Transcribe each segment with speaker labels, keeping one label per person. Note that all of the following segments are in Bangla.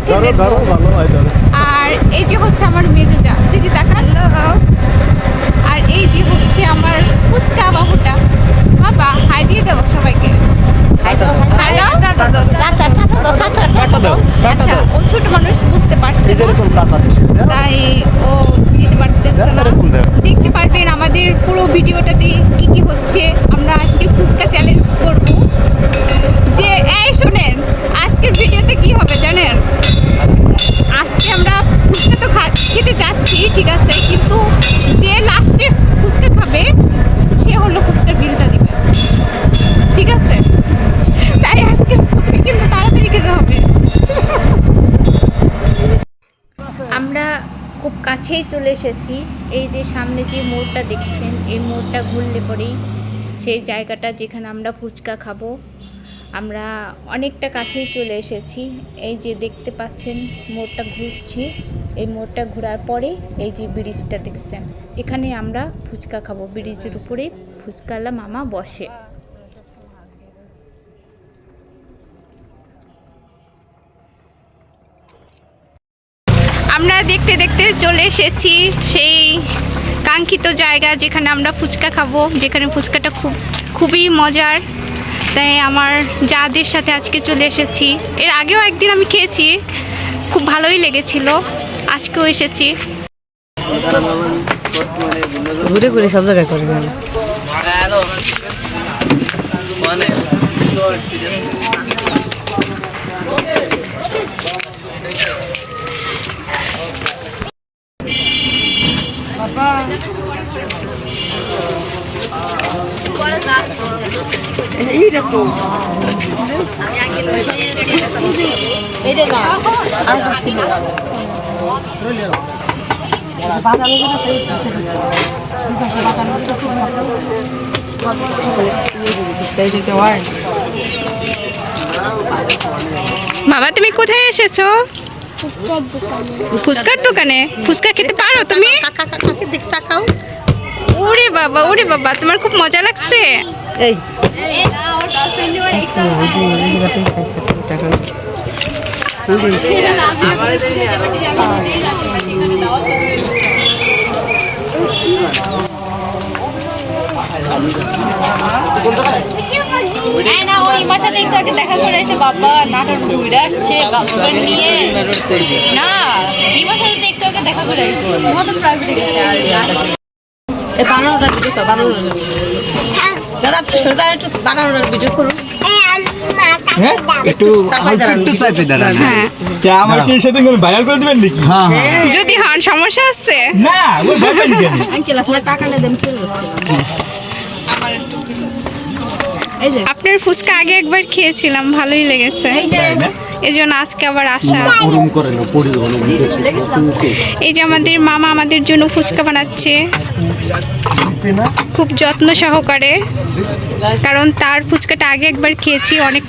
Speaker 1: ছেলে। আর এই যে হচ্ছে আমার মেজোজা দিদি তাকান। আর এই যে হচ্ছে আমার ফুচকা বাবুটা। বাবা হাই দিয়ে দেবো সবাইকে। হাই দাও। আচ্ছা ও ছোট মানুষ বুঝতে পারছে না, তাই ও দিতে পারতেছে না। দেখতে পারবেন আমাদের পুরো ভিডিওটাতে কি কি হচ্ছে। আমরা আজকে ফুচকা চ্যালেঞ্জ করব। যে এই শুনেন, আজকের ভিডিওতে কি হবে জানেন? আজকে আমরা ফুচকা তো খেতে যাচ্ছি ঠিক আছে, কিন্তু যে লাস্টে ফুচকা খাবে সে হলো ফুচকার বিলটা দিবে, ঠিক আছে? তাই আজকে ফুচকা কিন্তু তাড়াতাড়ি খেতে হবে। আমরা খুব কাছেই চলে এসেছি। এই যে সামনে যে মোড়টা দেখছেন, এই মোড়টা ঘুরলে পরেই সেই জায়গাটা যেখানে আমরা ফুচকা খাবো। আমরা অনেকটা কাছেই চলে এসেছি। এই যে দেখতে পাচ্ছেন মোড়টা ঘুরছি, এই মোড়টা ঘোরার পরে এই যে ব্রিজটা দেখছেন, এখানে আমরা ফুচকা খাবো। ব্রিজের উপরে ফুচকাওয়ালা মামা বসে। আমরা দেখতে দেখতে চলে এসেছি সেই কাঙ্ক্ষিত জায়গা যেখানে আমরা ফুচকা খাবো, যেখানে ফুচকাটা খুবই মজার। তাই আমার যাদের সাথে আজকে চলে এসেছি। এর আগেও একদিন আমি খেয়েছি, খুব ভালোই লেগেছিল। আজকেও এসেছি।
Speaker 2: ঘুরে ঘুরে সব জায়গায় করি এইটা তো এইটা না আর কিছু না
Speaker 1: বাবা তুমি কোথায় এসেছো? ফুচকার দোকানে। ফুচকা খেতে পারো তুমি? ওরে বাবা, ওরে বাবা, তোমার খুব মজা লাগছে।
Speaker 2: এই
Speaker 3: দেখা করে এসে বাবা নাটক ঘুরে আসছে গার্লফ্রেন্ড নিয়ে। না হিমার সাথে একটু আগে দেখা করে আসছে,
Speaker 2: বানানোটা ভিডিও কর, বানানোটা দাদা সোজা একটু বানানোর ভিডিও করুন।
Speaker 4: আমার কি সাথে ভাইরাল করে দিবেন নাকি?
Speaker 1: যদি হন সমস্যা আছে
Speaker 4: না,
Speaker 1: আপনার ফুচকা আগে একবার খেয়েছিলাম, ভালোই লেগেছে। এই জন্য আজকে আবার আসা। এই যে আমাদের মামা আমাদের জন্য ফুচকা বানাচ্ছে খুব যত্ন সহকারে, কারণ তার ফুচকাটা আগে একবার খেয়েছি, অনেক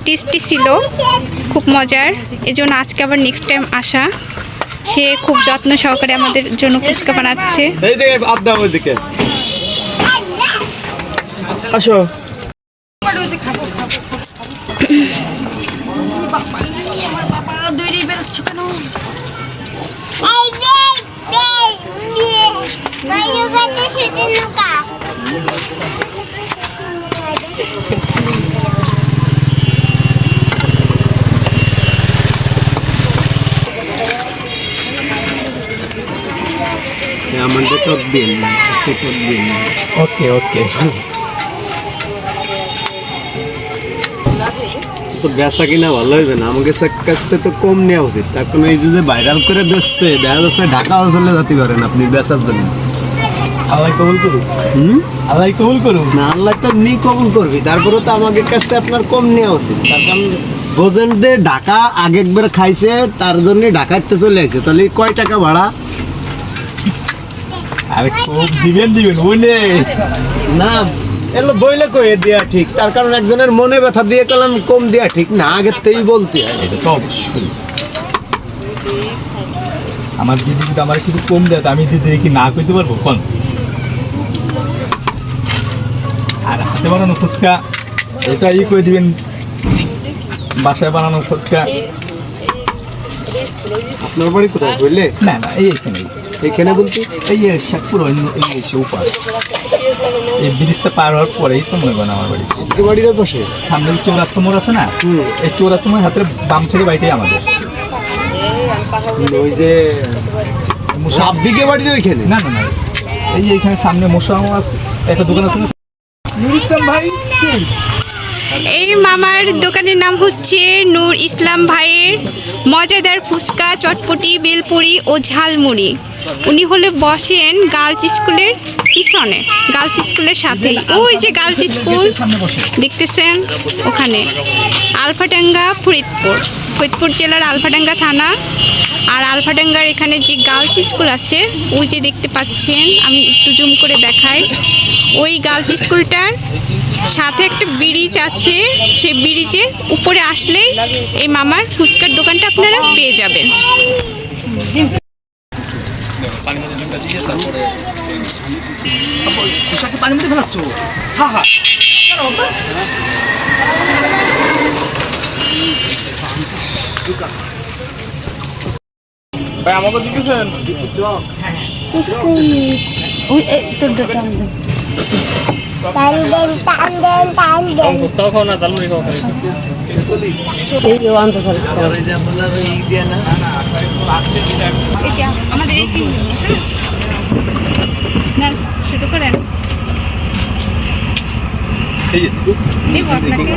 Speaker 1: টেস্টি ছিল, খুব মজার। এই জন্য আজকে আবার নেক্সট টাইম আসা। সে খুব যত্ন সহকারে আমাদের জন্য ফুচকা বানাচ্ছে।
Speaker 4: আসো
Speaker 5: আমাদের টপ দিন,
Speaker 4: ওকে ওকে।
Speaker 5: তো বেচা কিনা ভালো হইবে না, আমাকে কাছ থেকে তো কম নেওয়া উচিত। তার কারণ এই যে ভাইরাল করে দিচ্ছে, দেখা যাচ্ছে ঢাকা অঞ্চলে যেতে পারেন আপনি বেচার জন্য।
Speaker 4: আল্লাহ কবুল করুন। আল্লাহ কবুল করুন।
Speaker 5: না, আল্লাহ তো নি কবুল করবি, তারপরে তো আমাকে কাছ থেকে আপনার কম নেওয়া উচিত। তার কারণ বোঝেন যে ঢাকা আগে একবার খাইছে, তার জন্য ঢাকাতে চলে আসছে। তাহলে কয় টাকা ভাড়া?
Speaker 4: আরে খুব দিবেন বুঝলে
Speaker 5: না, এলো বইলে কয়ে দেওয়া ঠিক। তার কারণ একজনের মনে ব্যথা দিয়ে গেলাম কম দেওয়া ঠিক না, আগের থেকেই বলতে হয়।
Speaker 4: এটা তো অবশ্যই। আমার দিদি যদি আমার কিছু কম দেয়, আমি দিদি কি না করতে পারবো কোন? আর হাতে বানানো ফুচকা এটা করে দিবেন, বাসায় বানানো ফুচকা
Speaker 5: আপনার বাড়ি কোথায় বললে?
Speaker 4: না না এই এখানে
Speaker 5: এখানে বলতে
Speaker 4: এই যে শেখপুর এই সে উপার এই ব্রিজটা পার হওয়ার পরেই তো মনে করেন আমার বাড়ি।
Speaker 5: আজকে বাড়ির পাশে
Speaker 4: সামনে যে চৌরাস্তা মোড় আছে না, এই চৌরাস্তা মোড়ের হাতের বাম ছেড়ে বাড়িটাই আমাদের।
Speaker 5: ওই যে সাবদিকে বাড়ির ওইখানে?
Speaker 4: না না না এই যে এখানে সামনে মশাও আছে, একটা দোকান আছে না নুর ইসলাম ভাই।
Speaker 1: এই মামার দোকানের নাম হচ্ছে নূর ইসলাম ভাইয়ের মজাদার ফুচকা, চটপটি, বেলপুরি ও ঝালমুড়ি। উনি হলে বসেন গার্লস স্কুলের পিছনে, গার্লস স্কুলের সাথেই। ওই যে গার্লস স্কুল
Speaker 4: সামনে বসে
Speaker 1: দেখতেছেন ওখানে, আলফাডাঙ্গা, ফরিদপুর জেলার আলফাডাঙ্গা থানা। আর আলফাডাঙ্গার এখানে যে গার্লস স্কুল আছে ওই যে দেখতে পাচ্ছেন, আমি একটু জুম করে দেখাই, ওই গার্লস স্কুলটার সাথে একটা ব্রিজ আছে। সেই ব্রিজে উপরে আসলেই এই মামার ফুচকার দোকানটা আপনারা পেয়ে যাবেন।
Speaker 4: পানির মধ্যে ফেলাচ্ছ? হ্যাঁ হ্যাঁ ভাই আমাকে দিতেছেন?
Speaker 1: এই যে আমাদের এই তিন না শুরু করেন,
Speaker 4: এই যে
Speaker 1: দেবো আপনাকে।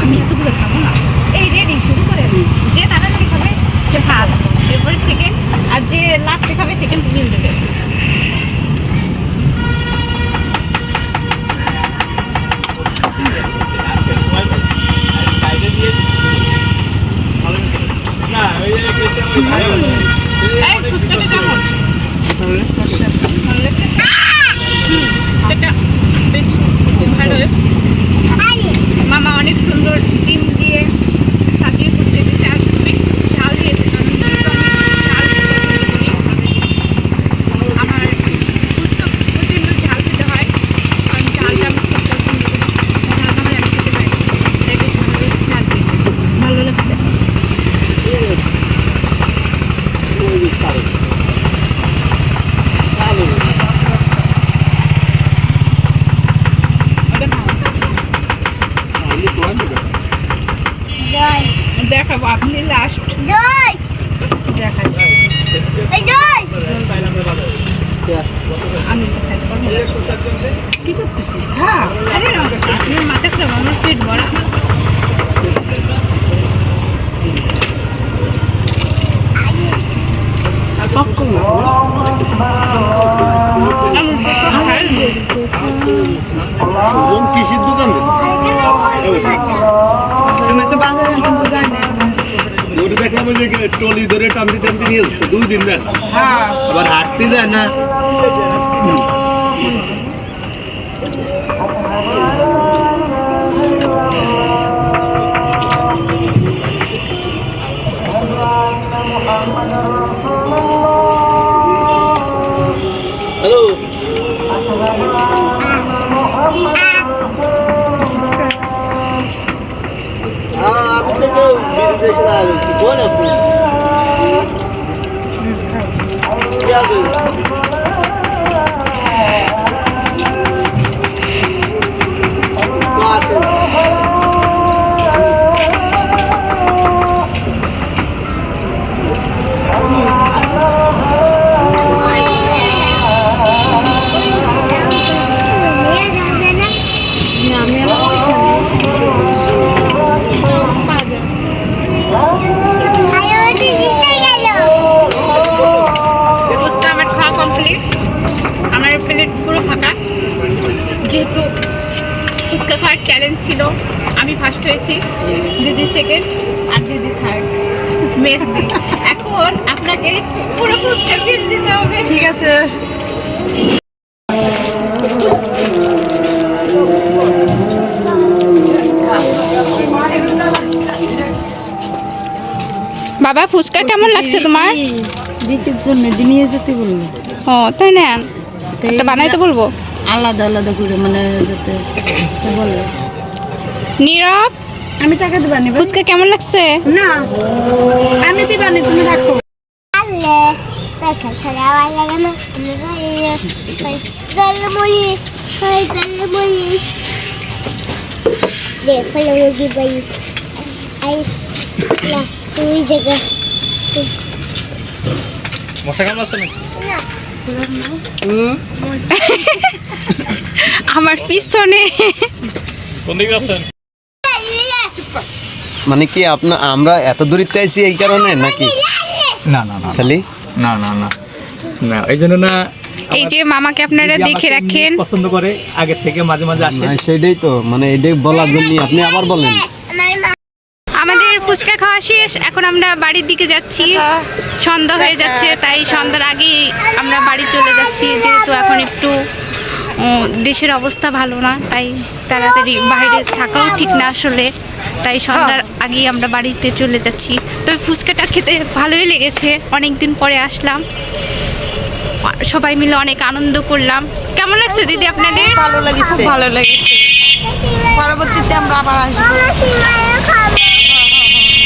Speaker 1: আমি এতগুলো খাবো না। এই রেডি, শুরু করেন। যে তাড়াতাড়ি খাবে সে ফার্স্ট, এরপরে সেকেন্ড, আর যে লাস্টে খাবে সে কিন্তু বিল দেবে। এই ফুচকাটা কেমন? ভালো লাগতেছে? এটা বেশ ভালো। মামা অনেক সুন্দর ডিম দিয়ে সাজিয়ে গুছিয়ে দিয়েছে, আর বেশ ঝাল দিয়েছে। কারণ যেহেতু আমি ঝাল খেতে পছন্দ করি, আমার ফুচকা প্রচণ্ড ঝাল খেতে হয়, কারণ ঝালটা আমি খুব পছন্দ করি। ঝাল না হলে আমি খেতে পারি না। তাই বেশ ভালো ঝাল দিয়েছে, ভালো লাগছে। দেখাবো, আপনি লাস্ট দেখাচ্ছি। আমি কি করতেছিস? আরে না, আপনার মাথা খারাপ, আমার পেট ভরা।
Speaker 5: কৃষির দোকান দেখলাম যে ট্রলি ধরে টানতে টানতে নিয়ে যাচ্ছে 2 দিন দেখ, আবার হাঁটতে যায় না। হ্যালো আপনি তো বিদেশে আসছেন, কোন আপনি? কি আছে? আমার প্লেট পুরো ফাঁকা, যেহেতু ফুচকা খাওয়ার চ্যালেঞ্জ ছিল। আমি ফার্স্ট হয়েছি, দিদি সেকেন্ড, আর দিদি থার্ড। মেস দিই এখন আপনাকে পুরো ফুচকা বিল দিতে হবে।
Speaker 2: ঠিক আছে।
Speaker 1: বাবা ফুচকা কেমন লাগছে তোমার?
Speaker 3: দিদির জন্য নিয়ে যেতে বলবো।
Speaker 1: ও তাই না, একটা বানাইতে বলবো
Speaker 3: আলাদা আলাদা করে, মানে যাতে বলে।
Speaker 1: নীরব
Speaker 5: আমি টাকা দিবানি
Speaker 1: ফুচকা কেমন লাগছে?
Speaker 5: না আমি দিবানি, তুমি রাখো।
Speaker 4: মশা কামড়াচ্ছে নাকি?
Speaker 1: আমার পিছনে
Speaker 4: কোন দিকে আছেন?
Speaker 6: মানে কি আমরা এত দূরিতে আইছি এই কারণে নাকি
Speaker 4: না না না
Speaker 6: খালি
Speaker 4: না না না না এই জন্য না।
Speaker 1: এই যে মামাকে আপনারা
Speaker 4: দিদি
Speaker 1: দেখে
Speaker 4: আমাকে
Speaker 1: রাখেন।
Speaker 4: এমনি পছন্দ করে আগে থেকে মাঝে মাঝে আসে।
Speaker 6: না, সেটাই তো মানে এটাই বলার জন্য আপনি আবার বলেন।
Speaker 1: আমাদের ফুচকা খাওয়া শেষ, এখন আমরা বাড়ির দিকে যাচ্ছি। সন্ধ্যা হয়ে যাচ্ছে, তাই সন্ধ্যার আগেই আমরা বাড়ি চলে যাচ্ছি, যেহেতু এখন একটু দেশের অবস্থা ভালো না, তাই তাড়াতাড়ি বাইরে থাকাও ঠিক না আসলে, তাই সন্ধ্যার আগেই আমরা বাড়িতে চলে যাচ্ছি। তবে ফুচকাটা খেতে ভালোই লেগেছে, অনেক দিন পরে আসলাম, সবাই মিলে অনেক আনন্দ করলাম। কেমন লাগছে দিদি আপনাদের?
Speaker 2: ভালো লাগছে,
Speaker 5: ভালো লেগেছে। পরবর্তীতে আমরা আবার আসবো।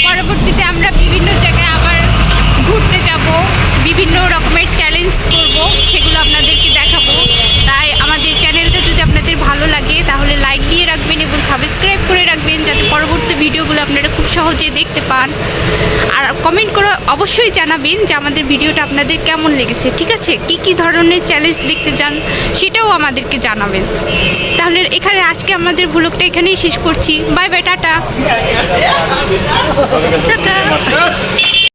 Speaker 1: পরবর্তীতে আমরা বিভিন্ন জায়গায় আবার ঘুরতে যাব, বিভিন্ন রকমের চ্যালেঞ্জ করব, সেগুলো আপনাদেরকে দেখাবো। তাই আমাদের চ্যানেলটা যদি আপনাদের ভালো লাগে তাহলে লাইক দিয়ে রাখবেন এবং সাবস্ক্রাইব করে রাখবেন, যাতে পরবর্তী ভিডিওগুলো আপনারা খুব সহজে দেখতে পান। আর কমেন্ট করে অবশ্যই জানাবেন যে আমাদের ভিডিওটা আপনাদের কেমন লেগেছে, ঠিক আছে? কি কি ধরনের চ্যালেঞ্জ দেখতে চান সেটাও আমাদেরকে জানাবেন। তাহলে এখানে আজকে আমাদের ভ্লগটা এখানেই শেষ করছি। Bye bye, tata.